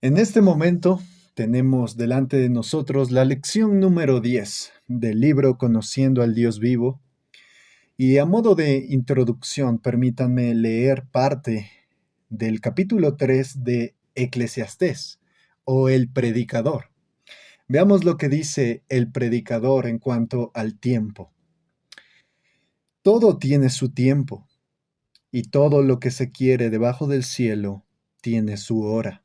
En este momento tenemos delante de nosotros la lección número 10 del libro Conociendo al Dios Vivo. Y a modo de introducción, permítanme leer parte del capítulo 3 de Eclesiastés o el predicador. Veamos lo que dice el predicador en cuanto al tiempo. Todo tiene su tiempo, y todo lo que se quiere debajo del cielo tiene su hora.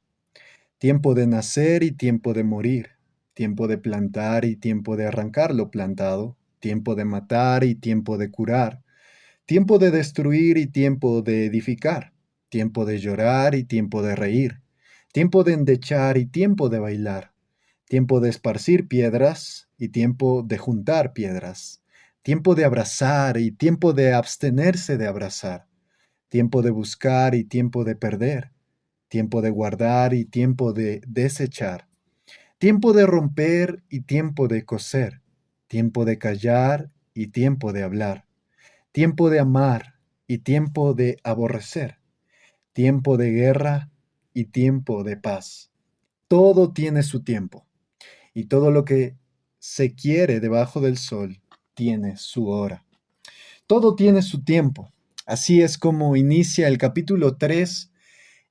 Tiempo de nacer y tiempo de morir, tiempo de plantar y tiempo de arrancar lo plantado, tiempo de matar y tiempo de curar, tiempo de destruir y tiempo de edificar, tiempo de llorar y tiempo de reír, tiempo de endechar y tiempo de bailar, tiempo de esparcir piedras y tiempo de juntar piedras, tiempo de abrazar y tiempo de abstenerse de abrazar, tiempo de buscar y tiempo de perder, tiempo de guardar y tiempo de desechar, tiempo de romper y tiempo de coser, tiempo de callar y tiempo de hablar, tiempo de amar y tiempo de aborrecer, tiempo de guerra y tiempo de paz. Todo tiene su tiempo, y todo lo que se quiere debajo del sol tiene su hora. Todo tiene su tiempo. Así es como inicia el capítulo 3,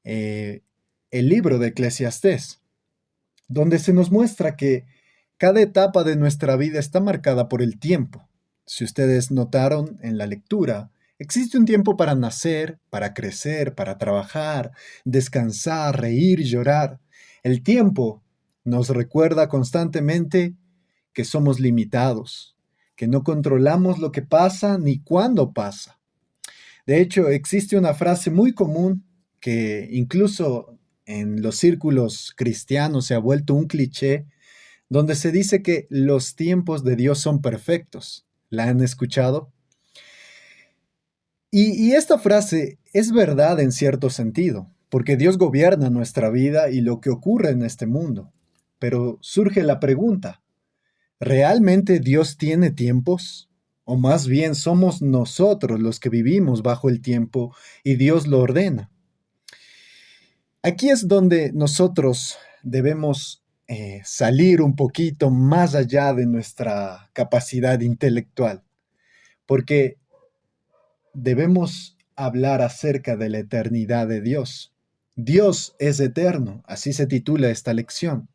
eh, el libro de Eclesiastés, donde se nos muestra que cada etapa de nuestra vida está marcada por el tiempo. Si ustedes notaron en la lectura, existe un tiempo para nacer, para crecer, para trabajar, descansar, reír, llorar. El tiempo nos recuerda constantemente que somos limitados, que no controlamos lo que pasa ni cuándo pasa. De hecho, existe una frase muy común que incluso en los círculos cristianos se ha vuelto un cliché, donde se dice que los tiempos de Dios son perfectos. ¿La han escuchado? Y esta frase es verdad en cierto sentido, porque Dios gobierna nuestra vida y lo que ocurre en este mundo. Pero surge la pregunta, ¿realmente Dios tiene tiempos? ¿O más bien somos nosotros los que vivimos bajo el tiempo y Dios lo ordena? Aquí es donde nosotros debemos salir un poquito más allá de nuestra capacidad intelectual, porque debemos hablar acerca de la eternidad de Dios. Dios es eterno, así se titula esta lección.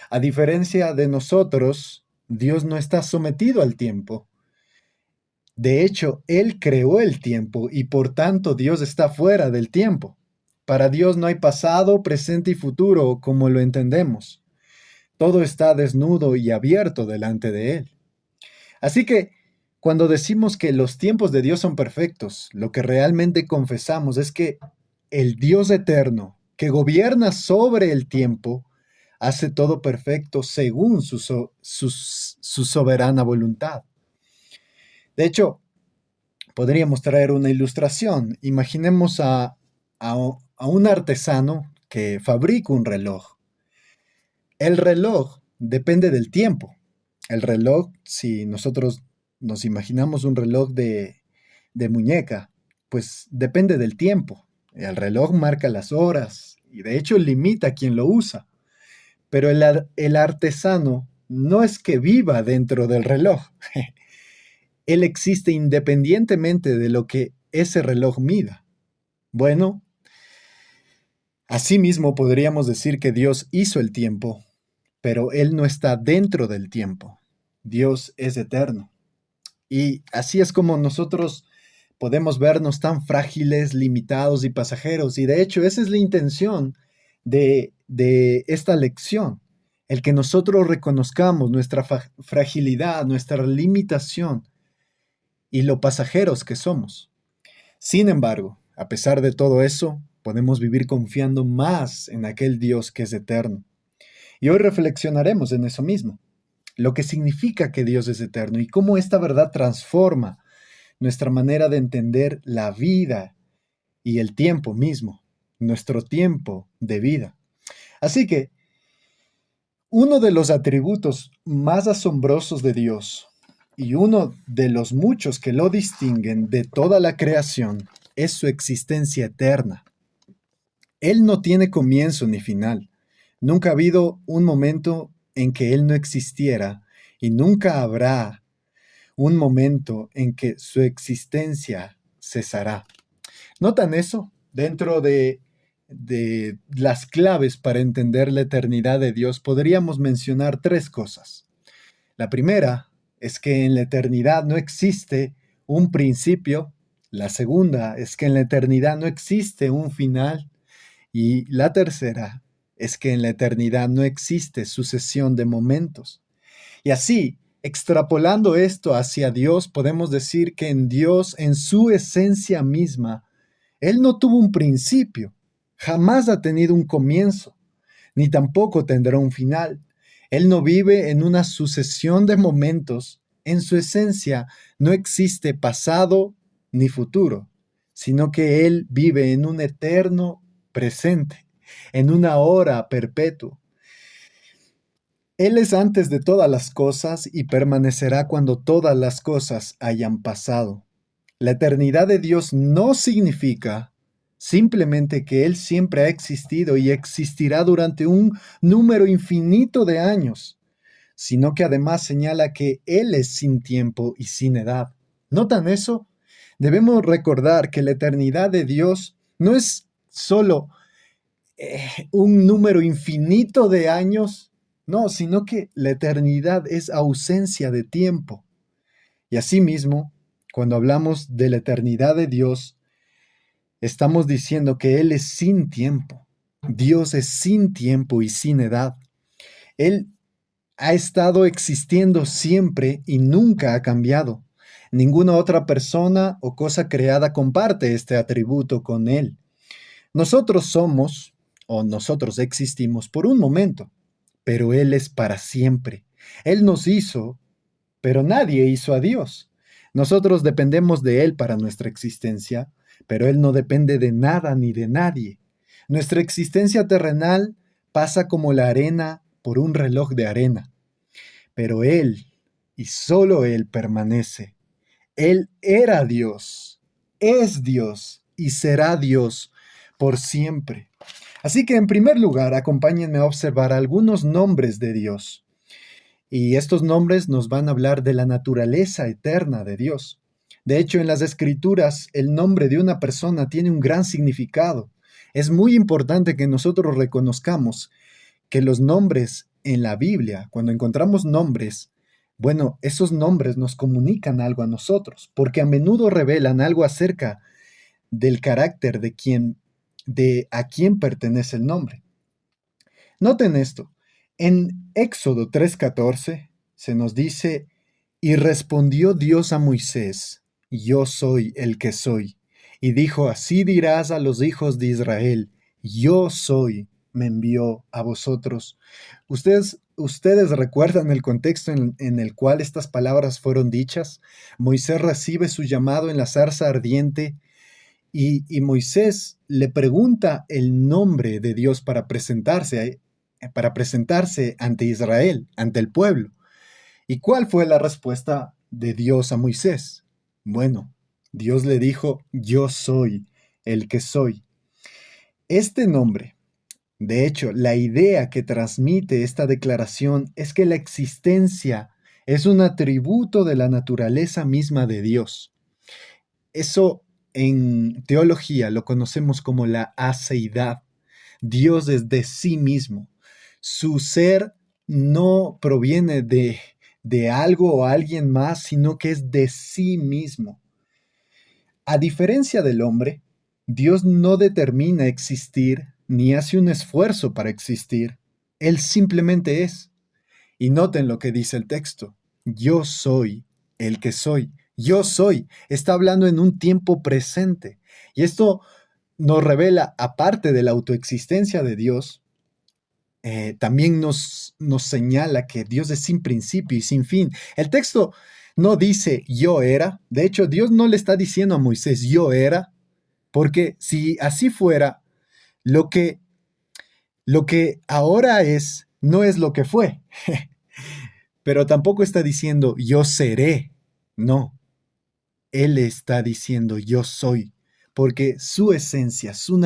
A diferencia de nosotros, Dios no está sometido al tiempo. De hecho, Él creó el tiempo y por tanto Dios está fuera del tiempo. Para Dios no hay pasado, presente y futuro como lo entendemos. Todo está desnudo y abierto delante de Él. Así que, cuando decimos que los tiempos de Dios son perfectos, lo que realmente confesamos es que el Dios eterno, que gobierna sobre el tiempo, hace todo perfecto según su soberana voluntad. De hecho, podríamos traer una ilustración. Imaginemos a un artesano que fabrica un reloj. El reloj depende del tiempo. El reloj, si nosotros nos imaginamos un reloj de muñeca, pues depende del tiempo. El reloj marca las horas y de hecho limita a quien lo usa. Pero el artesano no es que viva dentro del reloj. Él existe independientemente de lo que ese reloj mida. Bueno, asimismo podríamos decir que Dios hizo el tiempo, pero Él no está dentro del tiempo. Dios es eterno. Y así es como nosotros podemos vernos tan frágiles, limitados y pasajeros. Y de hecho, esa es la intención de esta lección. El que nosotros reconozcamos nuestra fragilidad, nuestra limitación y lo pasajeros que somos. Sin embargo, a pesar de todo eso, podemos vivir confiando más en aquel Dios que es eterno. Y hoy reflexionaremos en eso mismo, lo que significa que Dios es eterno y cómo esta verdad transforma nuestra manera de entender la vida y el tiempo mismo, nuestro tiempo de vida. Así que, uno de los atributos más asombrosos de Dios y uno de los muchos que lo distinguen de toda la creación es su existencia eterna. Él no tiene comienzo ni final. Nunca ha habido un momento en que Él no existiera y nunca habrá un momento en que su existencia cesará. ¿Notan eso? Dentro de las claves para entender la eternidad de Dios, podríamos mencionar tres cosas. La primera es que en la eternidad no existe un principio. La segunda es que en la eternidad no existe un final. Y la tercera es que en la eternidad no existe sucesión de momentos. Y así, extrapolando esto hacia Dios, podemos decir que en Dios, en su esencia misma, Él no tuvo un principio, jamás ha tenido un comienzo, ni tampoco tendrá un final. Él no vive en una sucesión de momentos. En su esencia no existe pasado ni futuro, sino que Él vive en un eterno presente, en una hora perpetua. Él es antes de todas las cosas y permanecerá cuando todas las cosas hayan pasado. La eternidad de Dios no significa simplemente que Él siempre ha existido y existirá durante un número infinito de años, sino que además señala que Él es sin tiempo y sin edad. ¿Notan eso? Debemos recordar que la eternidad de Dios no es solo un número infinito de años, no, sino que la eternidad es ausencia de tiempo. Y asimismo, cuando hablamos de la eternidad de Dios, estamos diciendo que Él es sin tiempo. Dios es sin tiempo y sin edad. Él ha estado existiendo siempre y nunca ha cambiado. Ninguna otra persona o cosa creada comparte este atributo con Él. Nosotros somos, o nosotros existimos por un momento, pero Él es para siempre. Él nos hizo, pero nadie hizo a Dios. Nosotros dependemos de Él para nuestra existencia, pero Él no depende de nada ni de nadie. Nuestra existencia terrenal pasa como la arena por un reloj de arena, pero Él, y solo Él permanece. Él era Dios, es Dios y será Dios por siempre. Así que en primer lugar, acompáñenme a observar algunos nombres de Dios. Y estos nombres nos van a hablar de la naturaleza eterna de Dios. De hecho, en las Escrituras, el nombre de una persona tiene un gran significado. Es muy importante que nosotros reconozcamos que los nombres en la Biblia, cuando encontramos nombres, bueno, esos nombres nos comunican algo a nosotros, porque a menudo revelan algo acerca del carácter de a quién pertenece el nombre. Noten esto. En Éxodo 3:14 se nos dice, y respondió Dios a Moisés, yo soy el que soy. Y dijo, así dirás a los hijos de Israel, yo soy, me envió a vosotros. Ustedes recuerdan el contexto en el cual estas palabras fueron dichas. Moisés recibe su llamado en la zarza ardiente y Moisés le pregunta el nombre de Dios para presentarse ante Israel, ante el pueblo. ¿Y cuál fue la respuesta de Dios a Moisés? Bueno, Dios le dijo, yo soy el que soy. Este nombre, de hecho, la idea que transmite esta declaración es que la existencia es un atributo de la naturaleza misma de Dios. Eso en teología lo conocemos como la aceidad. Dios es de sí mismo. Su ser no proviene de algo o alguien más, sino que es de sí mismo. A diferencia del hombre, Dios no determina existir ni hace un esfuerzo para existir. Él simplemente es. Y noten lo que dice el texto. Yo soy el que soy. Yo soy. Está hablando en un tiempo presente. Y esto nos revela, aparte de la autoexistencia de Dios, también nos señala que Dios es sin principio y sin fin. El texto no dice yo era. De hecho, Dios no le está diciendo a Moisés yo era, porque si así fuera, lo que ahora es, no es lo que fue. Pero tampoco está diciendo yo seré. No. Él está diciendo yo soy. porque su esencia, su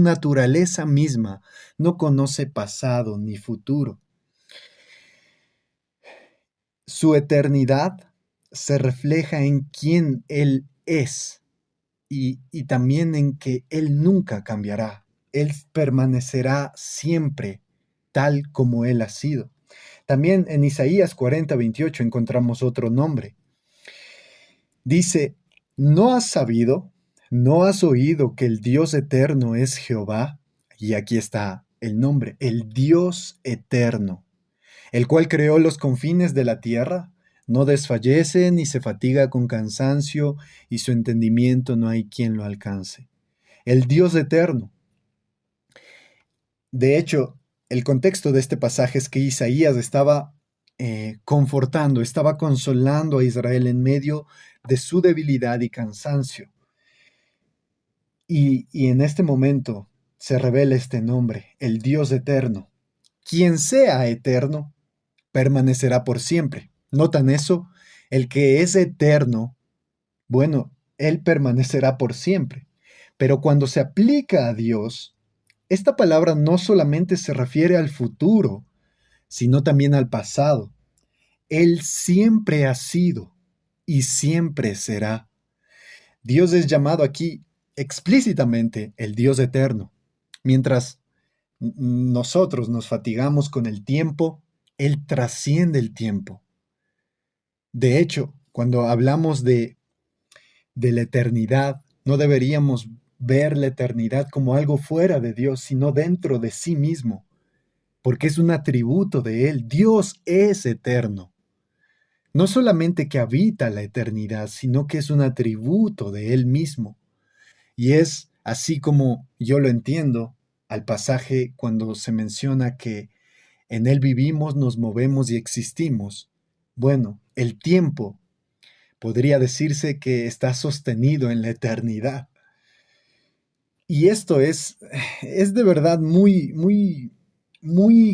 naturaleza misma, no conoce pasado ni futuro. Su eternidad se refleja en quién Él es y también en que Él nunca cambiará. Él permanecerá siempre tal como Él ha sido. También en Isaías 40:28 encontramos otro nombre. Dice, ¿no has sabido, no has oído que el Dios eterno es Jehová? Y aquí está el nombre, el Dios eterno, el cual creó los confines de la tierra. No desfallece ni se fatiga con cansancio, y su entendimiento no hay quien lo alcance. El Dios eterno. De hecho, el contexto de este pasaje es que Isaías estaba confortando, estaba consolando a Israel en medio de su debilidad y cansancio. Y en este momento se revela este nombre, el Dios eterno. Quien sea eterno, permanecerá por siempre. ¿Notan eso? El que es eterno, bueno, él permanecerá por siempre. Pero cuando se aplica a Dios, esta palabra no solamente se refiere al futuro, sino también al pasado. Él siempre ha sido y siempre será. Dios es llamado aquí explícitamente el Dios eterno. Mientras nosotros nos fatigamos con el tiempo, Él trasciende el tiempo. De hecho, cuando hablamos de la eternidad, no deberíamos ver la eternidad como algo fuera de Dios, sino dentro de sí mismo, porque es un atributo de Él. Dios es eterno. No solamente que habita la eternidad, sino que es un atributo de Él mismo. Y es así como yo lo entiendo al pasaje cuando se menciona que en Él vivimos, nos movemos y existimos. Bueno, el tiempo podría decirse que está sostenido en la eternidad. Y esto es de verdad muy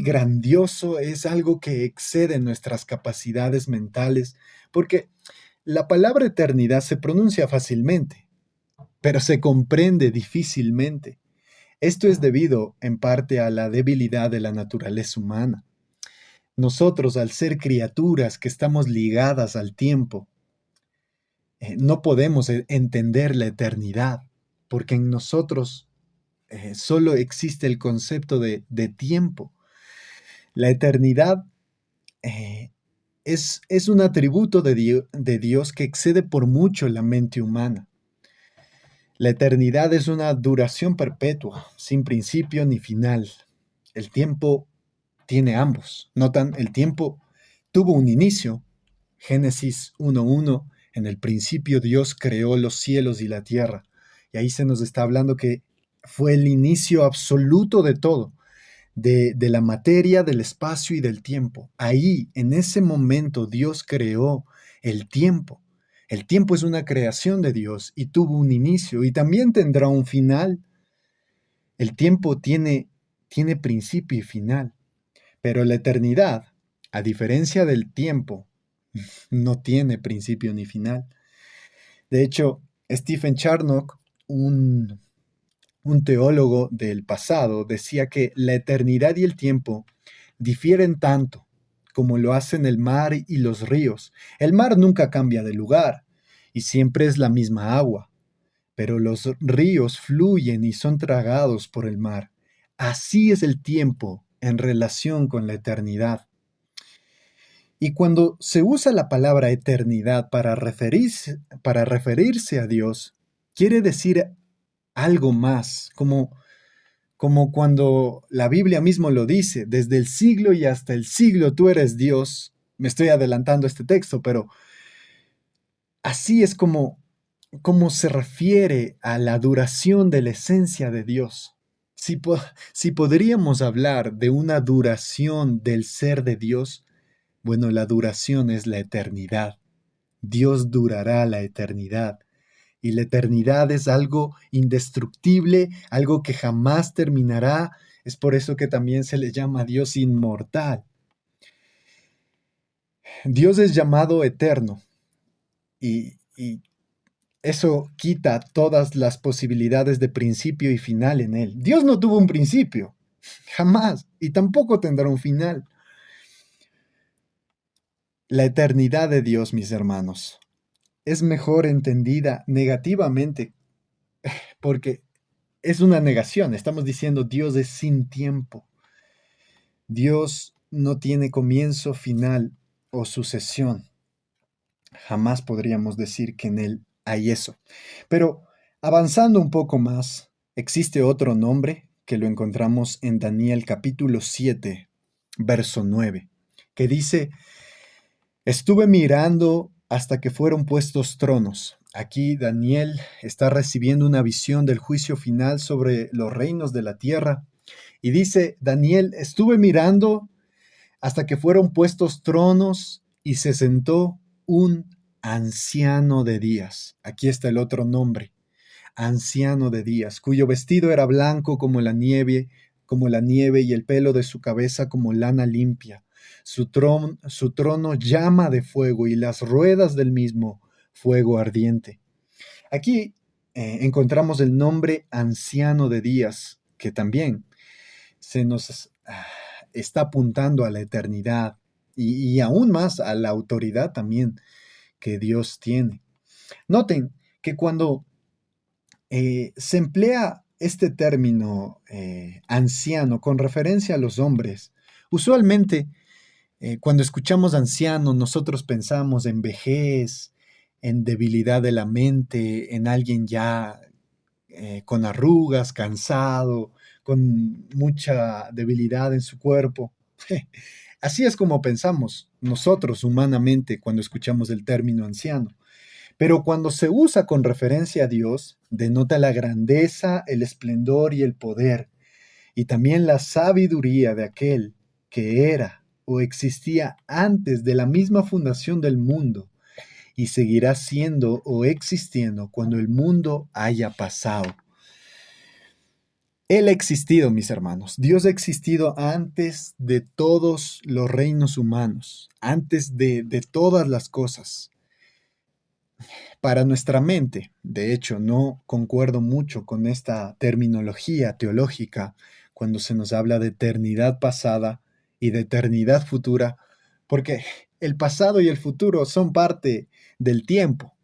grandioso, es algo que excede nuestras capacidades mentales, porque la palabra eternidad se pronuncia fácilmente, pero se comprende difícilmente. Esto es debido en parte a la debilidad de la naturaleza humana. Nosotros, al ser criaturas que estamos ligadas al tiempo, no podemos entender la eternidad, porque en nosotros solo existe el concepto de tiempo. La eternidad es un atributo de Dios que excede por mucho la mente humana. La eternidad es una duración perpetua, sin principio ni final. El tiempo tiene ambos. Notan, el tiempo tuvo un inicio. Génesis 1:1, en el principio Dios creó los cielos y la tierra. Y ahí se nos está hablando que fue el inicio absoluto de todo, de la materia, del espacio y del tiempo. Ahí, en ese momento, Dios creó el tiempo. El tiempo es una creación de Dios y tuvo un inicio y también tendrá un final. El tiempo tiene principio y final, pero la eternidad, a diferencia del tiempo, no tiene principio ni final. De hecho, Stephen Charnock, un teólogo del pasado, decía que la eternidad y el tiempo difieren tanto como lo hacen el mar y los ríos. El mar nunca cambia de lugar y siempre es la misma agua, pero los ríos fluyen y son tragados por el mar. Así es el tiempo en relación con la eternidad. Y cuando se usa la palabra eternidad para referirse a Dios, quiere decir algo más, como cuando la Biblia mismo lo dice, desde el siglo y hasta el siglo tú eres Dios. Me estoy adelantando a este texto, pero así es como se refiere a la duración de la esencia de Dios. Si podríamos hablar de una duración del ser de Dios, bueno, la duración es la eternidad. Dios durará la eternidad. Y la eternidad es algo indestructible, algo que jamás terminará. Es por eso que también se le llama Dios inmortal. Dios es llamado eterno y Eso quita todas las posibilidades de principio y final en él. Dios no tuvo un principio, jamás, y tampoco tendrá un final. La eternidad de Dios, mis hermanos, es mejor entendida negativamente porque es una negación. Estamos diciendo Dios es sin tiempo. Dios no tiene comienzo, final o sucesión. Jamás podríamos decir que en él hay eso. Pero avanzando un poco más, existe otro nombre que lo encontramos en Daniel capítulo 7, verso 9, que dice, estuve mirando hasta que fueron puestos tronos. Aquí Daniel está recibiendo una visión del juicio final sobre los reinos de la tierra. Y dice, Daniel, estuve mirando hasta que fueron puestos tronos y se sentó un anciano de días. Aquí está el otro nombre, anciano de días, cuyo vestido era blanco como la nieve y el pelo de su cabeza como lana limpia. Su trono llama de fuego y las ruedas del mismo fuego ardiente. Aquí encontramos el nombre anciano de días, que también se nos está apuntando a la eternidad y aún más a la autoridad también que Dios tiene. Noten que cuando se emplea este término anciano con referencia a los hombres, usualmente cuando escuchamos anciano nosotros pensamos en vejez, en debilidad de la mente, en alguien ya con arrugas, cansado, con mucha debilidad en su cuerpo. Así es como pensamos nosotros humanamente cuando escuchamos el término anciano. Pero cuando se usa con referencia a Dios, denota la grandeza, el esplendor y el poder, y también la sabiduría de aquel que era o existía antes de la misma fundación del mundo y seguirá siendo o existiendo cuando el mundo haya pasado. Él ha existido, mis hermanos. Dios ha existido antes de todos los reinos humanos, antes de todas las cosas. Para nuestra mente, de hecho, no concuerdo mucho con esta terminología teológica cuando se nos habla de eternidad pasada y de eternidad futura, porque el pasado y el futuro son parte del tiempo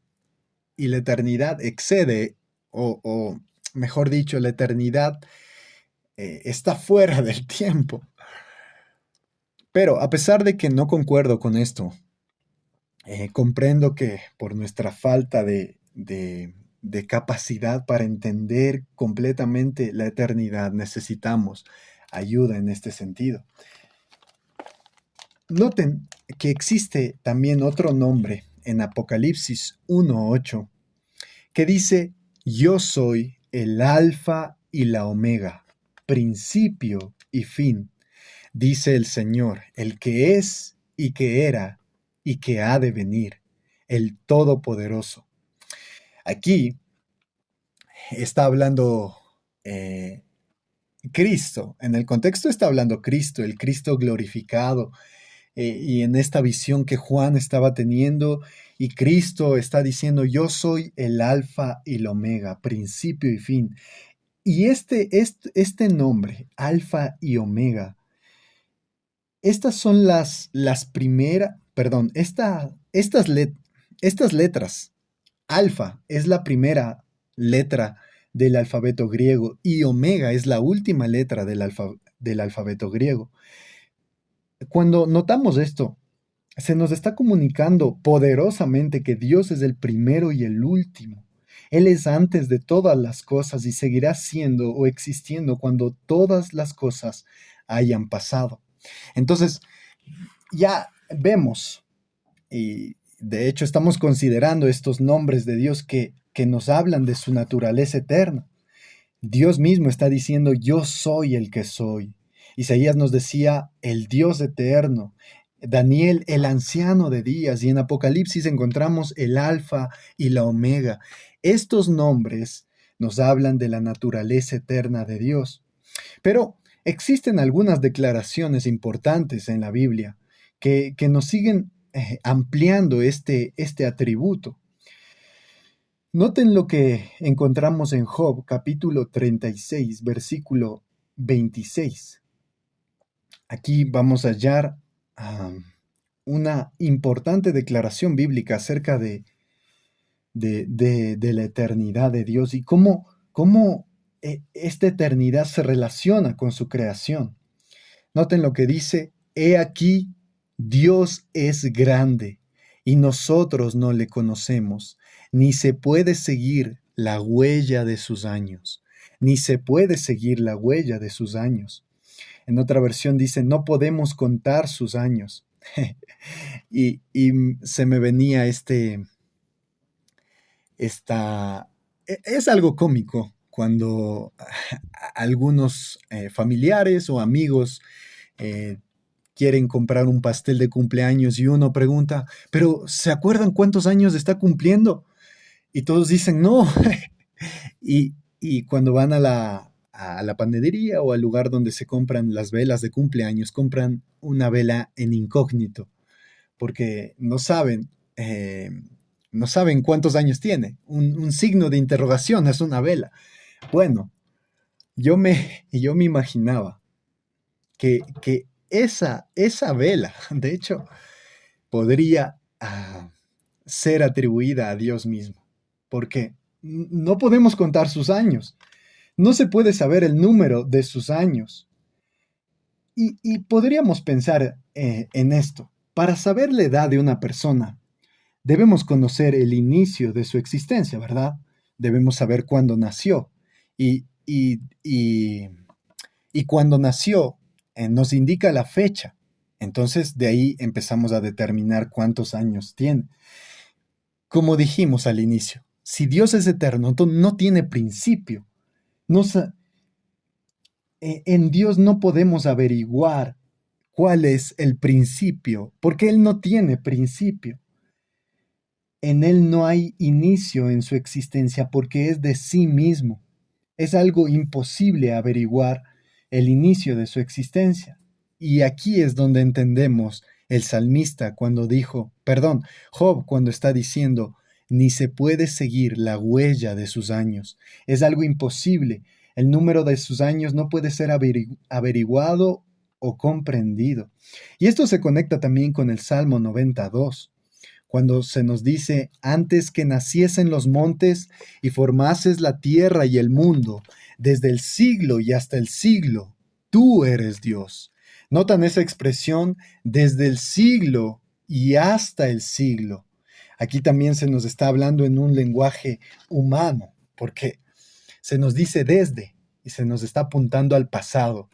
y la eternidad excede, o mejor dicho, la eternidad está fuera del tiempo. Pero a pesar de que no concuerdo con esto, comprendo que por nuestra falta de capacidad para entender completamente la eternidad necesitamos ayuda en este sentido. Noten que existe también otro nombre en Apocalipsis 1:8 que dice, yo soy el alfa y la omega, principio y fin, dice el Señor, el que es y que era y que ha de venir, el Todopoderoso. Aquí está hablando Cristo, en el contexto está hablando Cristo, el Cristo glorificado, y en esta visión que Juan estaba teniendo, y Cristo está diciendo, yo soy el alfa y el omega, principio y fin. Y este nombre, alfa y omega, estas son las primeras, perdón, estas letras, alfa es la primera letra del alfabeto griego y omega es la última letra del alfabeto griego. Cuando notamos esto, se nos está comunicando poderosamente que Dios es el primero y el último. Él es antes de todas las cosas y seguirá siendo o existiendo cuando todas las cosas hayan pasado. Entonces, ya vemos, y de hecho estamos considerando estos nombres de Dios que nos hablan de su naturaleza eterna. Dios mismo está diciendo, yo soy el que soy. Isaías nos decía, el Dios eterno. Daniel, el anciano de días. Y en Apocalipsis encontramos el alfa y la omega. Estos nombres nos hablan de la naturaleza eterna de Dios. Pero existen algunas declaraciones importantes en la Biblia que nos siguen ampliando este atributo. Noten lo que encontramos en Job, capítulo 36, versículo 26. Aquí vamos a hallar una importante declaración bíblica acerca de la eternidad de Dios y cómo esta eternidad se relaciona con su creación. Noten lo que dice: he aquí, Dios es grande y nosotros no le conocemos, ni se puede seguir la huella de sus años, ni se puede seguir la huella de sus años. En otra versión dice: no podemos contar sus años. y se me venía es algo cómico cuando algunos familiares o amigos eh, quieren comprar un pastel de cumpleaños y uno pregunta, pero ¿se acuerdan cuántos años está cumpliendo? Y todos dicen no. y cuando van a la panadería o al lugar donde se compran las velas de cumpleaños, compran una vela en incógnito, porque no saben cuántos años tiene. Un signo de interrogación es una vela. Bueno, yo me imaginaba que esa vela, de hecho, podría ser atribuida a Dios mismo, porque no podemos contar sus años, no se puede saber el número de sus años. Y podríamos pensar en esto. Para saber la edad de una persona, debemos conocer el inicio de su existencia, ¿verdad? Debemos saber cuándo nació. Y, y, y, y cuando nació, nos indica la fecha. Entonces, de ahí empezamos a determinar cuántos años tiene. Como dijimos al inicio, si Dios es eterno, no tiene principio. No, en Dios no podemos averiguar cuál es el principio, porque Él no tiene principio. En Él no hay inicio en su existencia porque es de sí mismo. Es algo imposible averiguar el inicio de su existencia. Y aquí es donde entendemos el salmista cuando dijo, perdón, Job cuando está diciendo, ni se puede seguir la huella de sus años. Es algo imposible. El número de sus años no puede ser averiguado o comprendido. Y esto se conecta también con el Salmo 92, cuando se nos dice: antes que naciesen los montes y formases la tierra y el mundo, desde el siglo y hasta el siglo, tú eres Dios. ¿Notan esa expresión? Desde el siglo y hasta el siglo. Aquí también se nos está hablando en un lenguaje humano, porque se nos dice desde y se nos está apuntando al pasado,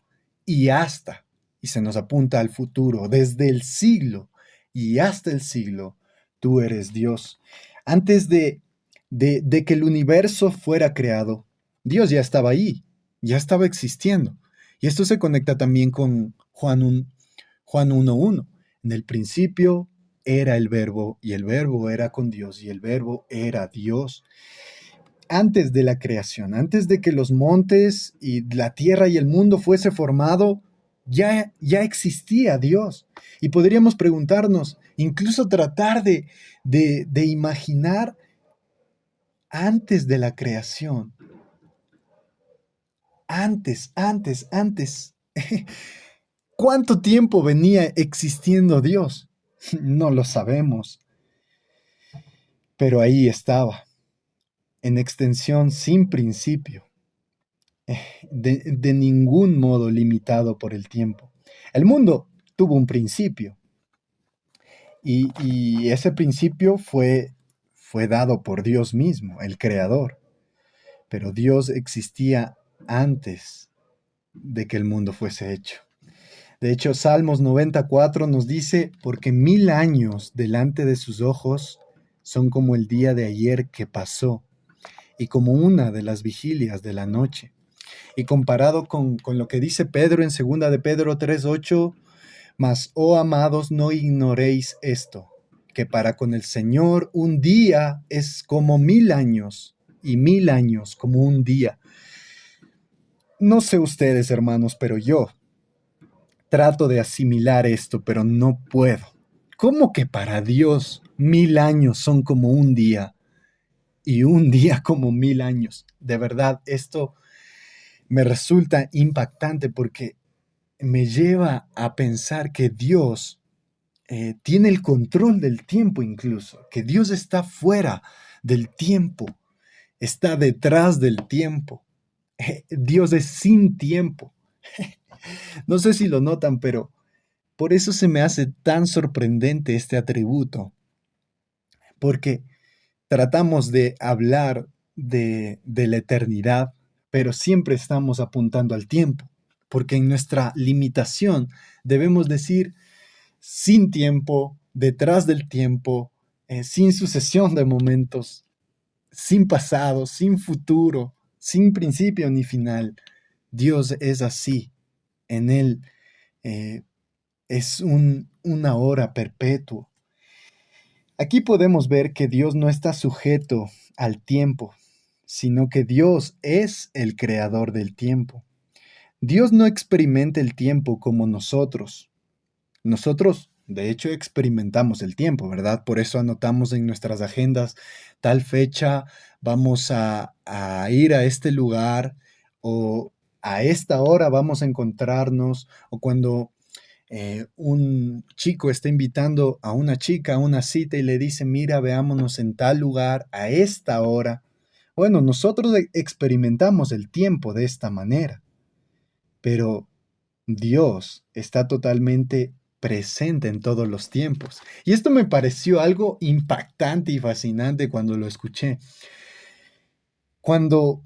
y hasta y se nos apunta al futuro, desde el siglo y hasta el siglo. Tú eres Dios. Antes de que el universo fuera creado, Dios ya estaba ahí, ya estaba existiendo. Y esto se conecta también con Juan 1:1. En el principio era el verbo, y el verbo era con Dios, y el verbo era Dios. Antes de la creación, antes de que los montes y la tierra y el mundo fuese formado, ya existía Dios. Y podríamos preguntarnos, incluso tratar de imaginar antes de la creación. Antes. ¿Cuánto tiempo venía existiendo Dios? No lo sabemos. Pero ahí estaba, en extensión sin principio, de ningún modo limitado por el tiempo. El mundo tuvo un principio, y ese principio fue dado por Dios mismo, el Creador. Pero Dios existía antes de que el mundo fuese hecho. De hecho, Salmos 94 nos dice: porque 1000 años delante de sus ojos son como el día de ayer que pasó, y como una de las vigilias de la noche. Y comparado con lo que dice Pedro en 2 de Pedro 3:8, mas, oh amados, no ignoréis esto, que para con el Señor un día es como 1000 años, y 1000 años como un día. No sé ustedes, hermanos, pero yo trato de asimilar esto, pero no puedo. ¿Cómo que para Dios 1000 años son como un día? y un día como 1000 años. De verdad, esto me resulta impactante porque me lleva a pensar que Dios tiene el control del tiempo incluso, que Dios está fuera del tiempo, está detrás del tiempo. Dios es sin tiempo. No sé si lo notan, pero por eso se me hace tan sorprendente este atributo, porque tratamos de hablar de la eternidad, pero siempre estamos apuntando al tiempo, porque en nuestra limitación debemos decir sin tiempo, detrás del tiempo, sin sucesión de momentos, sin pasado, sin futuro, sin principio ni final. Dios es así. En Él eh, es una hora perpetuo. Aquí podemos ver que Dios no está sujeto al tiempo, sino que Dios es el creador del tiempo. Dios no experimenta el tiempo como nosotros. Nosotros, de hecho, experimentamos el tiempo, ¿verdad? Por eso anotamos en nuestras agendas tal fecha, vamos a ir a este lugar o a esta hora vamos a encontrarnos o cuando un chico está invitando a una chica a una cita y le dice, mira, veámonos en tal lugar a esta hora. Bueno, nosotros experimentamos el tiempo de esta manera, pero Dios está totalmente presente en todos los tiempos. Y esto me pareció algo impactante y fascinante cuando lo escuché. Cuando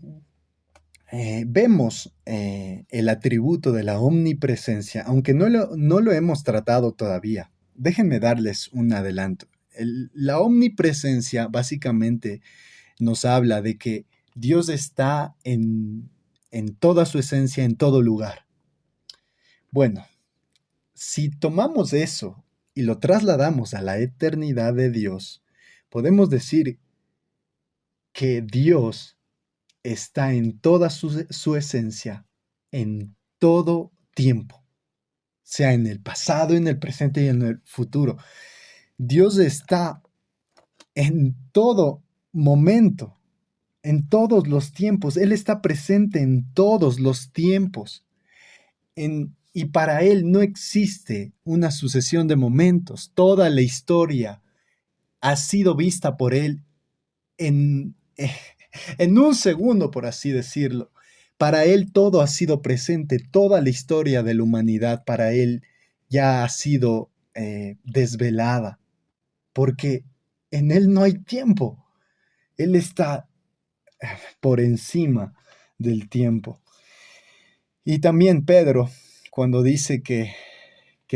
vemos el atributo de la omnipresencia, aunque no lo hemos tratado todavía. Déjenme darles un adelanto. La omnipresencia básicamente nos habla de que Dios está en toda su esencia, en todo lugar. Bueno, si tomamos eso y lo trasladamos a la eternidad de Dios, podemos decir que Dios está en toda su esencia, en todo tiempo, sea en el pasado, en el presente y en el futuro. Dios está en todo momento, en todos los tiempos. Él está presente en todos los tiempos. Y para Él no existe una sucesión de momentos. Toda la historia ha sido vista por Él en, en un segundo, por así decirlo. Para Él todo ha sido presente, toda la historia de la humanidad para Él ya ha sido desvelada, porque en Él no hay tiempo. Él está por encima del tiempo. Y también Pedro, cuando dice que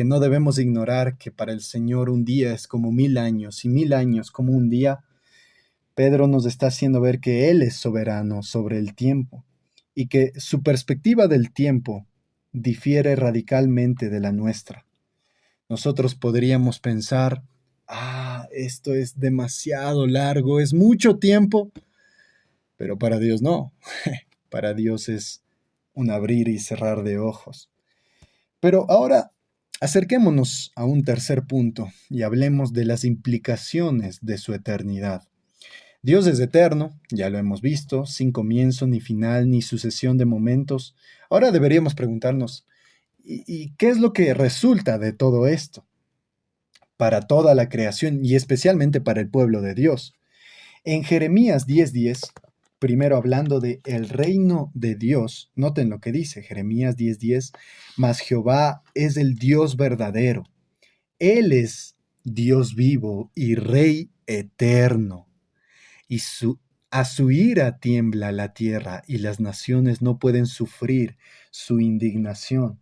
no debemos ignorar que para el Señor un día es como 1000 años y 1000 años como un día, Pedro nos está haciendo ver que Él es soberano sobre el tiempo y que su perspectiva del tiempo difiere radicalmente de la nuestra. Nosotros podríamos pensar, esto es demasiado largo, es mucho tiempo, pero para Dios no. Para Dios es un abrir y cerrar de ojos. Pero ahora acerquémonos a un tercer punto y hablemos de las implicaciones de su eternidad. Dios es eterno, ya lo hemos visto, sin comienzo, ni final, ni sucesión de momentos. Ahora deberíamos preguntarnos, ¿y qué es lo que resulta de todo esto para toda la creación y especialmente para el pueblo de Dios? En Jeremías 10:10, primero hablando de el reino de Dios, noten lo que dice Jeremías 10:10, mas Jehová es el Dios verdadero. Él es Dios vivo y Rey eterno. Y a su ira tiembla la tierra y las naciones no pueden sufrir su indignación.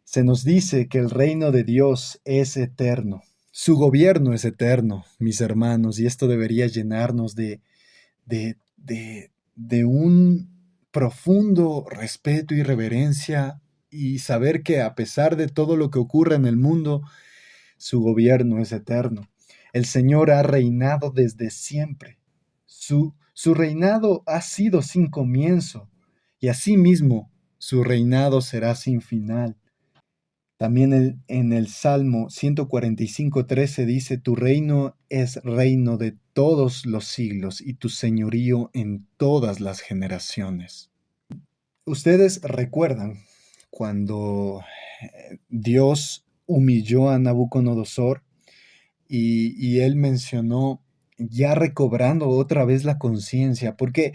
Se nos dice que el reino de Dios es eterno. Su gobierno es eterno, mis hermanos, y esto debería llenarnos de un profundo respeto y reverencia y saber que a pesar de todo lo que ocurre en el mundo, su gobierno es eterno. El Señor ha reinado desde siempre. Su reinado ha sido sin comienzo y asimismo su reinado será sin final. También en el Salmo 145:13 dice, tu reino es reino de todos los siglos y tu señorío en todas las generaciones. Ustedes recuerdan cuando Dios humilló a Nabucodonosor y él mencionó ya recobrando otra vez la conciencia, porque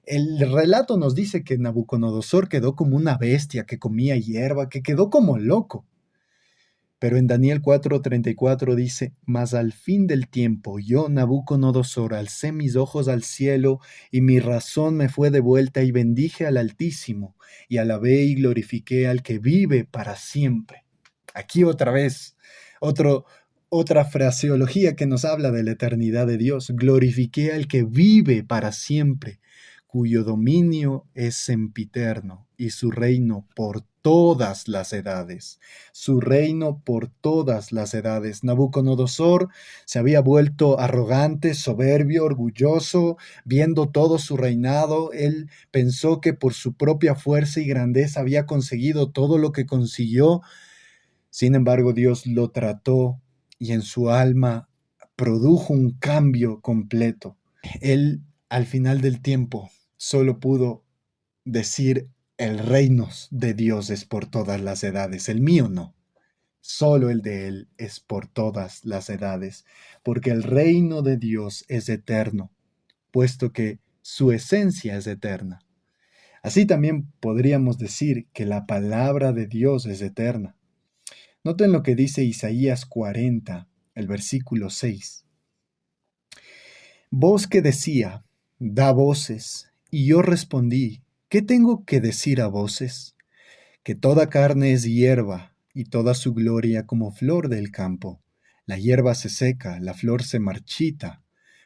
el relato nos dice que Nabucodonosor quedó como una bestia que comía hierba, que quedó como loco. Pero en Daniel 4:34 dice, mas al fin del tiempo yo, Nabucodonosor, alcé mis ojos al cielo y mi razón me fue devuelta y bendije al Altísimo y alabé y glorifiqué al que vive para siempre. Aquí otra vez, otro, otra fraseología que nos habla de la eternidad de Dios. Glorifiqué al que vive para siempre, cuyo dominio es sempiterno y su reino por todas las edades. Su reino por todas las edades. Nabucodonosor se había vuelto arrogante, soberbio, orgulloso, viendo todo su reinado. Él pensó que por su propia fuerza y grandeza había conseguido todo lo que consiguió. Sin embargo, Dios lo trató y en su alma produjo un cambio completo. Él, al final del tiempo, solo pudo decir, el reino de Dios es por todas las edades, el mío no. Solo el de Él es por todas las edades, porque el reino de Dios es eterno, puesto que su esencia es eterna. Así también podríamos decir que la palabra de Dios es eterna. Noten lo que dice Isaías 40, el versículo 6. Voz que decía, da voces, y yo respondí, ¿qué tengo que decir a voces? Que toda carne es hierba, y toda su gloria como flor del campo. La hierba se seca, la flor se marchita,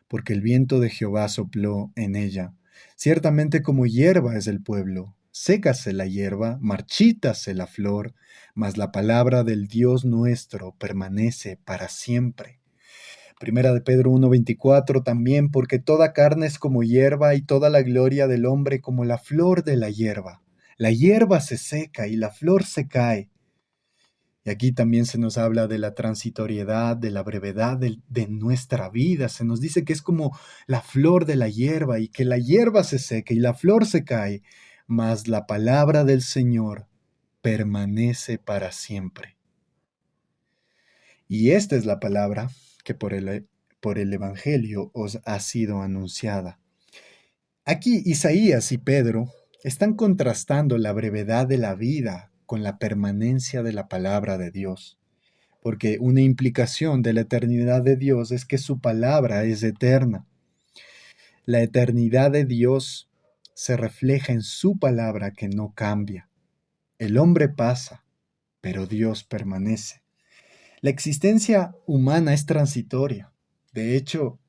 porque el viento de Jehová sopló en ella. Ciertamente como hierba es el pueblo, sécase la hierba, marchítase la flor, mas la palabra del Dios nuestro permanece para siempre. Primera de Pedro 1:24 también, porque toda carne es como hierba y toda la gloria del hombre como la flor de la hierba. La hierba se seca y la flor se cae. Y aquí también se nos habla de la transitoriedad, de la brevedad de nuestra vida. Se nos dice que es como la flor de la hierba y que la hierba se seca y la flor se cae, mas la palabra del Señor permanece para siempre. Y esta es la palabra que por el Evangelio os ha sido anunciada. Aquí Isaías y Pedro están contrastando la brevedad de la vida con la permanencia de la palabra de Dios, porque una implicación de la eternidad de Dios es que su palabra es eterna. La eternidad de Dios se refleja en su palabra que no cambia. El hombre pasa, pero Dios permanece. La existencia humana es transitoria. De hecho,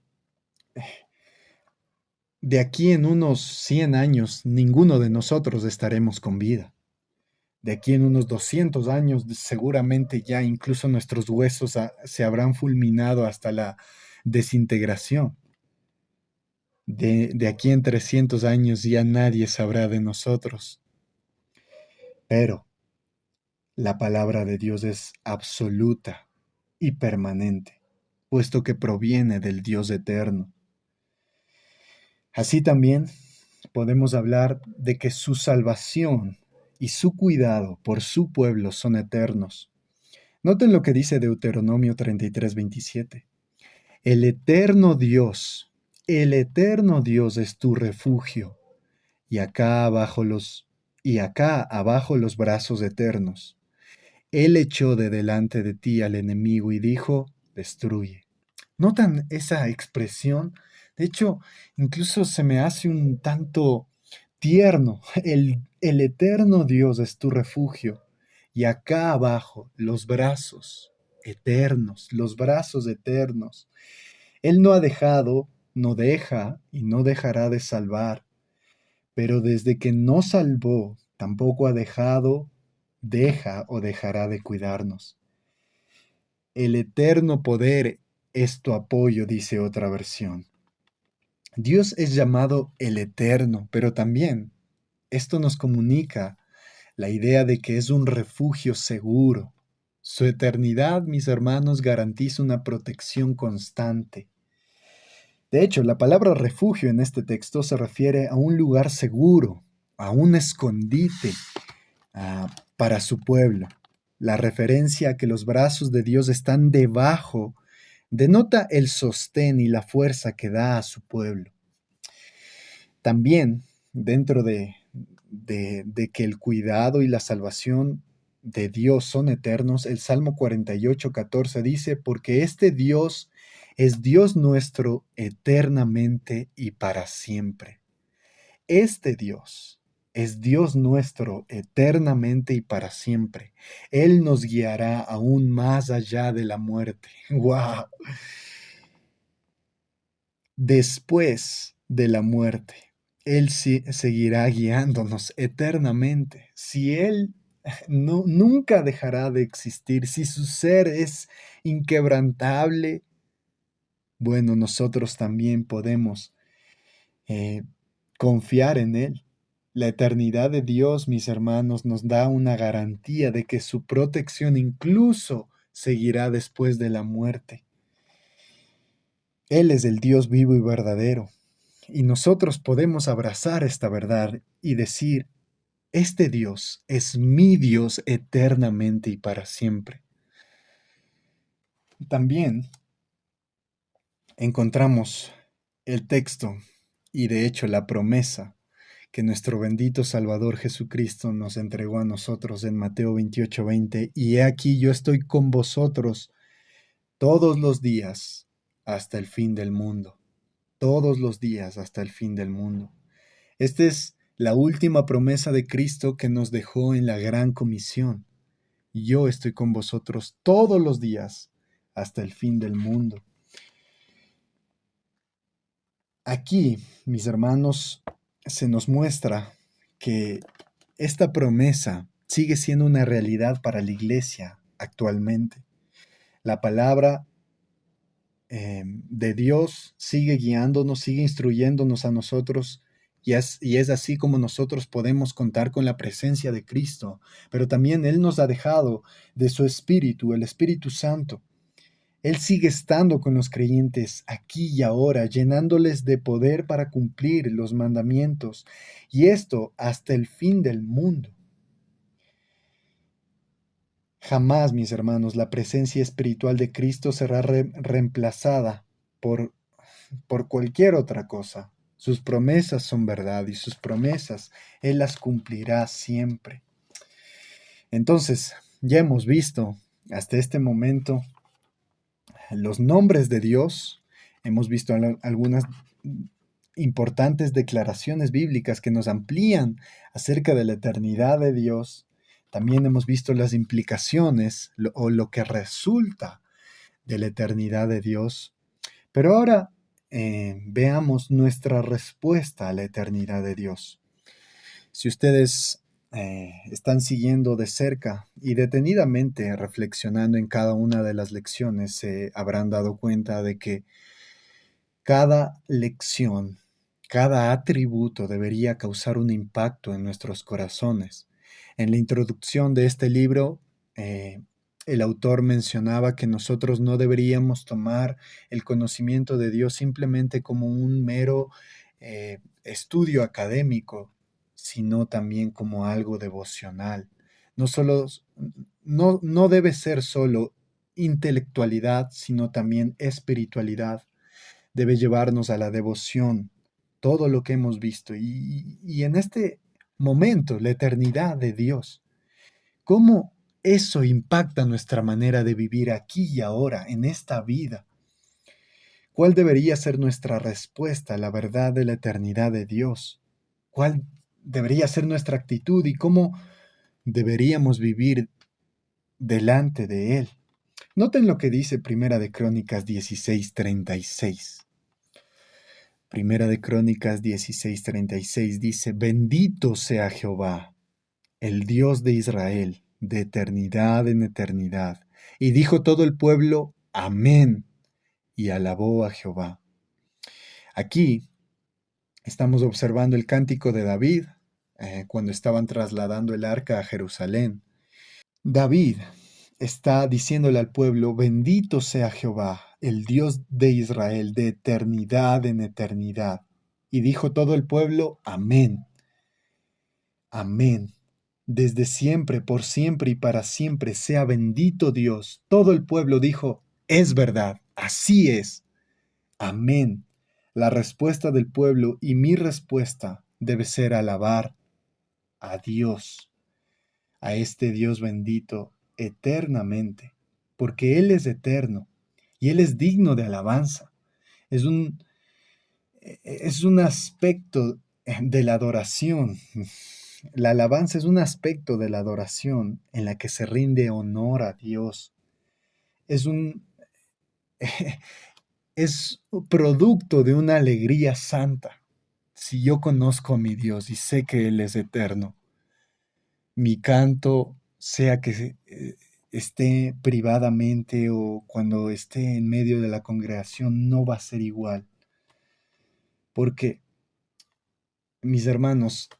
de aquí en unos 100 años, ninguno de nosotros estaremos con vida. De aquí en unos 200 años, seguramente ya incluso nuestros huesos se habrán fulminado hasta la desintegración. De aquí en 300 años ya nadie sabrá de nosotros. Pero la palabra de Dios es absoluta y permanente, puesto que proviene del Dios eterno. Así también podemos hablar de que su salvación y su cuidado por su pueblo son eternos. Noten lo que dice Deuteronomio 33:27. El eterno Dios es tu refugio, y acá abajo los brazos eternos. Él echó de delante de ti al enemigo y dijo, destruye. ¿Notan esa expresión? De hecho, incluso se me hace un tanto tierno. El eterno Dios es tu refugio. Y acá abajo, los brazos eternos, los brazos eternos. Él no ha dejado, no deja y no dejará de salvar. Pero desde que no salvó, tampoco ha dejado, deja o dejará de cuidarnos. El eterno poder es tu apoyo, dice otra versión. Dios es llamado el Eterno, pero también esto nos comunica la idea de que es un refugio seguro. Su eternidad, mis hermanos, garantiza una protección constante. De hecho, la palabra refugio en este texto se refiere a un lugar seguro, a un escondite para su pueblo. La referencia a que los brazos de Dios están debajo denota el sostén y la fuerza que da a su pueblo. También, dentro de que el cuidado y la salvación de Dios son eternos, el Salmo 48:14 dice, porque este Dios es Dios nuestro eternamente y para siempre. Este Dios es Dios nuestro eternamente y para siempre. Él nos guiará aún más allá de la muerte. ¡Wow! Después de la muerte, Él seguirá guiándonos eternamente. Si Él nunca dejará de existir, si su ser es inquebrantable, bueno, nosotros también podemos eh, confiar en Él. La eternidad de Dios, mis hermanos, nos da una garantía de que su protección incluso seguirá después de la muerte. Él es el Dios vivo y verdadero, y nosotros podemos abrazar esta verdad y decir, este Dios es mi Dios eternamente y para siempre. También encontramos el texto y de hecho la promesa que nuestro bendito Salvador Jesucristo nos entregó a nosotros en Mateo 28:20, y he aquí yo estoy con vosotros todos los días hasta el fin del mundo, todos los días hasta el fin del mundo. Esta es la última promesa de Cristo que nos dejó en la gran comisión. Yo estoy con vosotros todos los días hasta el fin del mundo. Aquí, mis hermanos, se nos muestra que esta promesa sigue siendo una realidad para la iglesia actualmente. La palabra de Dios sigue guiándonos, sigue instruyéndonos a nosotros, y es así como nosotros podemos contar con la presencia de Cristo, pero también Él nos ha dejado de su Espíritu, el Espíritu Santo. Él sigue estando con los creyentes aquí y ahora, llenándoles de poder para cumplir los mandamientos, y esto hasta el fin del mundo. Jamás, mis hermanos, la presencia espiritual de Cristo será reemplazada por, por cualquier otra cosa. Sus promesas son verdad y sus promesas Él las cumplirá siempre. Entonces, ya hemos visto hasta este momento los nombres de Dios, hemos visto algunas importantes declaraciones bíblicas que nos amplían acerca de la eternidad de Dios. También hemos visto las implicaciones o lo que resulta de la eternidad de Dios. Pero ahora veamos nuestra respuesta a la eternidad de Dios. Si ustedes están siguiendo de cerca y detenidamente reflexionando en cada una de las lecciones, se habrán dado cuenta de que cada lección, cada atributo debería causar un impacto en nuestros corazones. En la introducción de este libro, el autor mencionaba que nosotros no deberíamos tomar el conocimiento de Dios simplemente como un mero estudio académico, sino también como algo devocional. No solo, no debe ser solo intelectualidad, sino también espiritualidad. Debe llevarnos a la devoción, todo lo que hemos visto. Y en este momento, la eternidad de Dios, ¿cómo eso impacta nuestra manera de vivir aquí y ahora, en esta vida? ¿Cuál debería ser nuestra respuesta a la verdad de la eternidad de Dios? ¿Cuál debería ser nuestra actitud y cómo deberíamos vivir delante de Él? Noten lo que dice Primera de Crónicas 16:36. Primera de Crónicas 16:36 dice, bendito sea Jehová, el Dios de Israel, de eternidad en eternidad. Y dijo todo el pueblo, amén, y alabó a Jehová. Aquí estamos observando el cántico de David, cuando estaban trasladando el arca a Jerusalén. David está diciéndole al pueblo, bendito sea Jehová, el Dios de Israel, de eternidad en eternidad. Y dijo todo el pueblo, amén, amén. Desde siempre, por siempre y para siempre sea bendito Dios. Todo el pueblo dijo, es verdad, así es. Amén. La respuesta del pueblo y mi respuesta debe ser alabar a Dios, a este Dios bendito eternamente, porque Él es eterno y Él es digno de alabanza. Es un, es un aspecto de la adoración. La alabanza es un aspecto de la adoración en la que se rinde honor a Dios. Es un es producto de una alegría santa. Si yo conozco a mi Dios y sé que Él es eterno, mi canto, sea que esté privadamente o cuando esté en medio de la congregación, no va a ser igual. Porque, mis hermanos,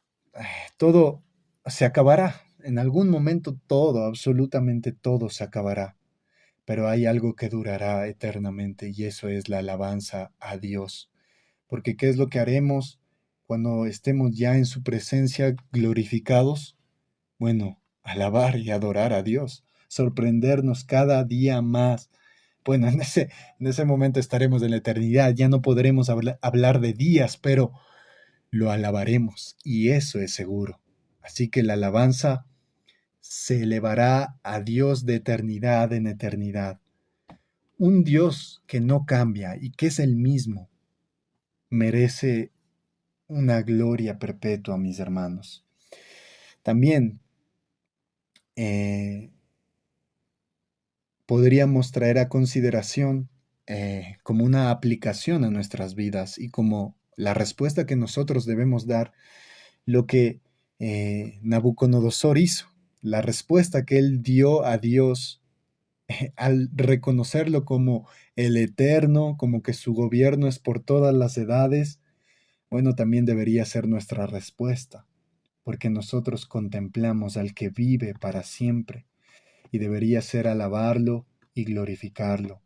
todo se acabará. En algún momento todo, absolutamente todo se acabará. Pero hay algo que durará eternamente y eso es la alabanza a Dios. Porque ¿qué es lo que haremos cuando estemos ya en su presencia glorificados? Bueno, alabar y adorar a Dios, sorprendernos cada día más. Bueno, en ese momento estaremos en la eternidad, ya no podremos hablar de días, pero lo alabaremos y eso es seguro. Así que la alabanza se elevará a Dios de eternidad en eternidad. Un Dios que no cambia y que es el mismo, merece una gloria perpetua, mis hermanos. También eh, podríamos traer a consideración como una aplicación a nuestras vidas y como la respuesta que nosotros debemos dar lo que Nabucodonosor hizo, la respuesta que él dio a Dios al reconocerlo como el eterno, como que su gobierno es por todas las edades. Bueno, también debería ser nuestra respuesta, porque nosotros contemplamos al que vive para siempre y debería ser alabarlo y glorificarlo.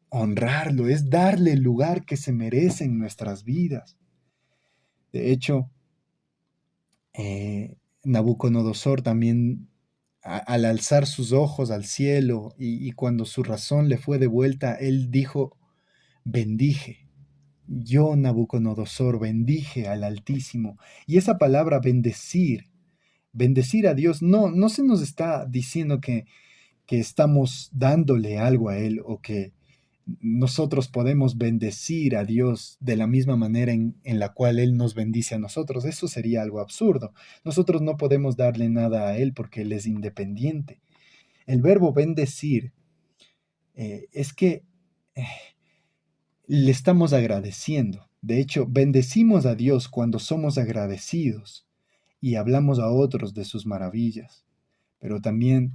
Honrarlo es darle el lugar que se merece en nuestras vidas. De hecho, Nabucodonosor también, al alzar sus ojos al cielo y cuando su razón le fue devuelta, él dijo, bendije. Yo, Nabucodonosor, bendije al Altísimo. Y esa palabra bendecir, bendecir a Dios, no se nos está diciendo que estamos dándole algo a Él o que nosotros podemos bendecir a Dios de la misma manera en la cual Él nos bendice a nosotros. Eso sería algo absurdo. Nosotros no podemos darle nada a Él porque Él es independiente. El verbo bendecir es que eh, le estamos agradeciendo. De hecho, bendecimos a Dios cuando somos agradecidos y hablamos a otros de sus maravillas. Pero también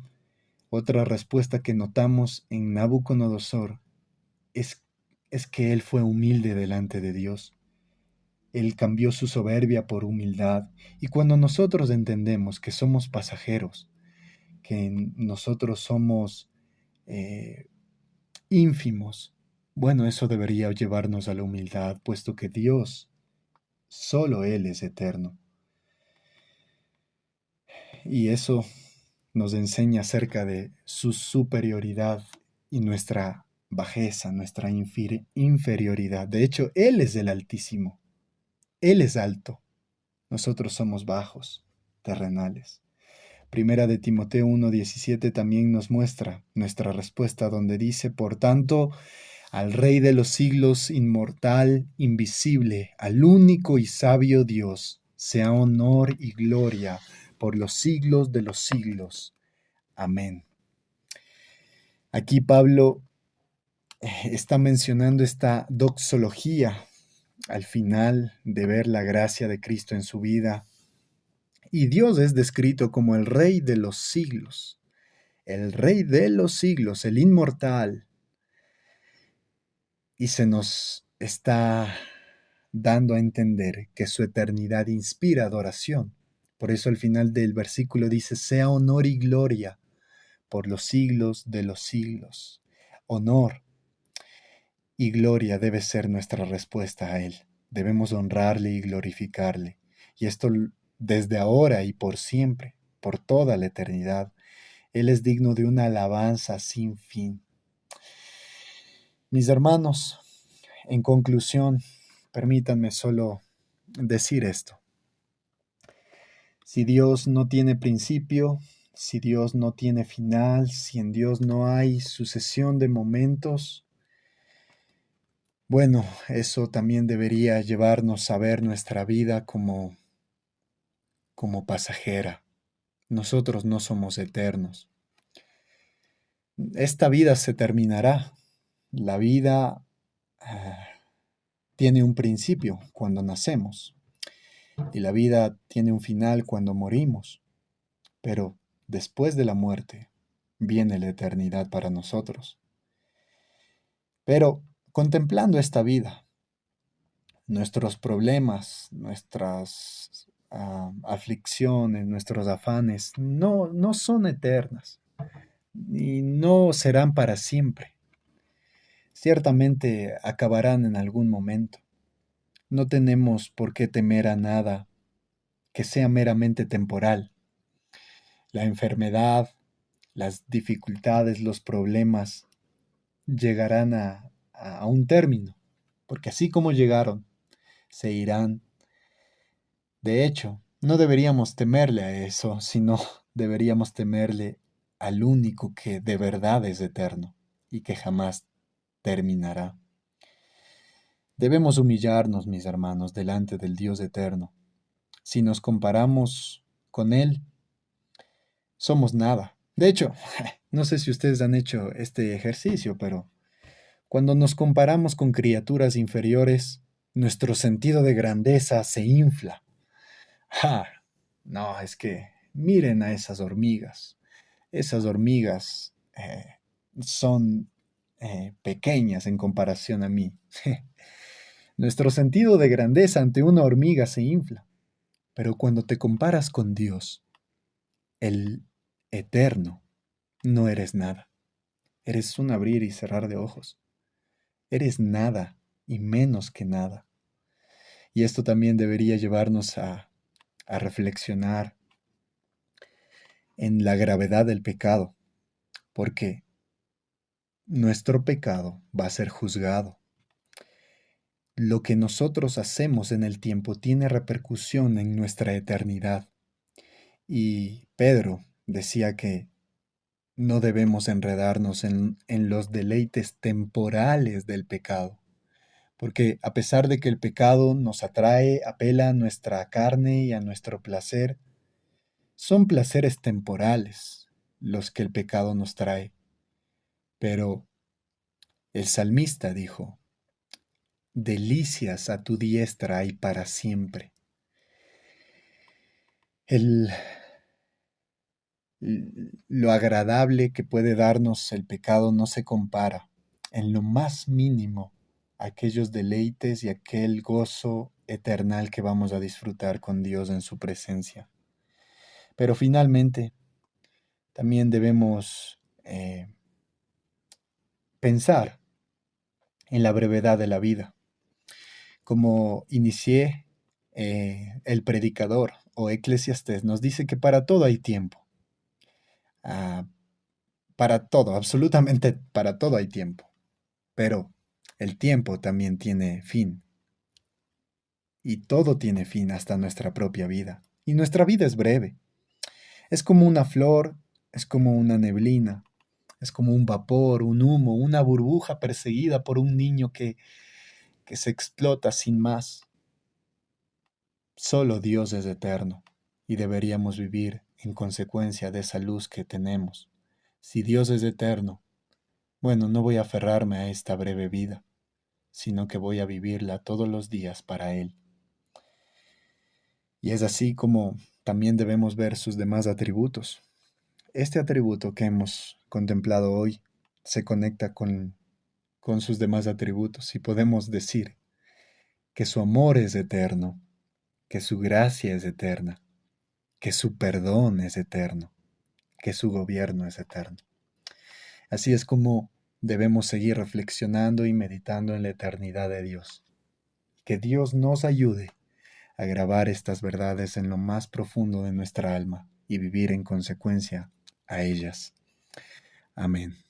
otra respuesta que notamos en Nabucodonosor es, es que él fue humilde delante de Dios. Él cambió su soberbia por humildad. Y cuando nosotros entendemos que somos pasajeros, que nosotros somos eh, ínfimos, bueno, eso debería llevarnos a la humildad, puesto que Dios, solo Él es eterno. Y eso nos enseña acerca de su superioridad y nuestra bajeza, nuestra inferioridad. De hecho, Él es el Altísimo. Él es alto. Nosotros somos bajos, terrenales. Primera de Timoteo 1:17 también nos muestra nuestra respuesta donde dice, por tanto, al Rey de los siglos, inmortal, invisible, al único y sabio Dios, sea honor y gloria por los siglos de los siglos. Amén. Aquí Pablo está mencionando esta doxología al final de ver la gracia de Cristo en su vida. Y Dios es descrito como el Rey de los siglos, el Rey de los siglos, el inmortal. Y se nos está dando a entender que su eternidad inspira adoración. Por eso al final del versículo dice, sea honor y gloria por los siglos de los siglos. Honor y gloria debe ser nuestra respuesta a Él. Debemos honrarle y glorificarle. Y esto desde ahora y por siempre, por toda la eternidad. Él es digno de una alabanza sin fin. Mis hermanos, en conclusión, permítanme solo decir esto. Si Dios no tiene principio, si Dios no tiene final, si en Dios no hay sucesión de momentos, bueno, eso también debería llevarnos a ver nuestra vida como pasajera. Nosotros no somos eternos. Esta vida se terminará. La vida tiene un principio cuando nacemos y la vida tiene un final cuando morimos. Pero después de la muerte viene la eternidad para nosotros. Pero contemplando esta vida, nuestros problemas, nuestras aflicciones, nuestros afanes, no son eternas y no serán para siempre. Ciertamente acabarán en algún momento. No tenemos por qué temer a nada que sea meramente temporal. La enfermedad, las dificultades, los problemas llegarán a un término, porque así como llegaron, se irán. De hecho, no deberíamos temerle a eso, sino deberíamos temerle al único que de verdad es eterno y que jamás terminará. Debemos humillarnos, mis hermanos, delante del Dios eterno. Si nos comparamos con Él, somos nada. De hecho, no sé si ustedes han hecho este ejercicio, pero cuando nos comparamos con criaturas inferiores, nuestro sentido de grandeza se infla. ¡Ja! No, es que miren a esas hormigas. Esas hormigas son pequeñas en comparación a mí. Nuestro sentido de grandeza ante una hormiga se infla. Pero cuando te comparas con Dios, el eterno, no eres nada. Eres un abrir y cerrar de ojos. Eres nada y menos que nada. Y esto también debería llevarnos a reflexionar en la gravedad del pecado, porque nuestro pecado va a ser juzgado. Lo que nosotros hacemos en el tiempo tiene repercusión en nuestra eternidad. Y Pedro decía que no debemos enredarnos en los deleites temporales del pecado, porque a pesar de que el pecado nos atrae, apela a nuestra carne y a nuestro placer, son placeres temporales los que el pecado nos trae. Pero el salmista dijo, delicias a tu diestra hay para siempre. El, lo agradable que puede darnos el pecado no se compara en lo más mínimo a aquellos deleites y aquel gozo eternal que vamos a disfrutar con Dios en su presencia. Pero finalmente, también debemos pensar en la brevedad de la vida. Como inicié, el predicador o Eclesiastés nos dice que para todo hay tiempo. Para todo, absolutamente para todo hay tiempo. Pero el tiempo también tiene fin. Y todo tiene fin hasta nuestra propia vida. Y nuestra vida es breve. Es como una flor, es como una neblina, es como un vapor, un humo, una burbuja perseguida por un niño que se explota sin más. Solo Dios es eterno y deberíamos vivir en consecuencia de esa luz que tenemos. Si Dios es eterno, bueno, no voy a aferrarme a esta breve vida, sino que voy a vivirla todos los días para Él. Y es así como también debemos ver sus demás atributos. Este atributo que hemos contemplado hoy se conecta con sus demás atributos y podemos decir que su amor es eterno, que su gracia es eterna, que su perdón es eterno, que su gobierno es eterno. Así es como debemos seguir reflexionando y meditando en la eternidad de Dios. Que Dios nos ayude a grabar estas verdades en lo más profundo de nuestra alma y vivir en consecuencia a ellas. Amén.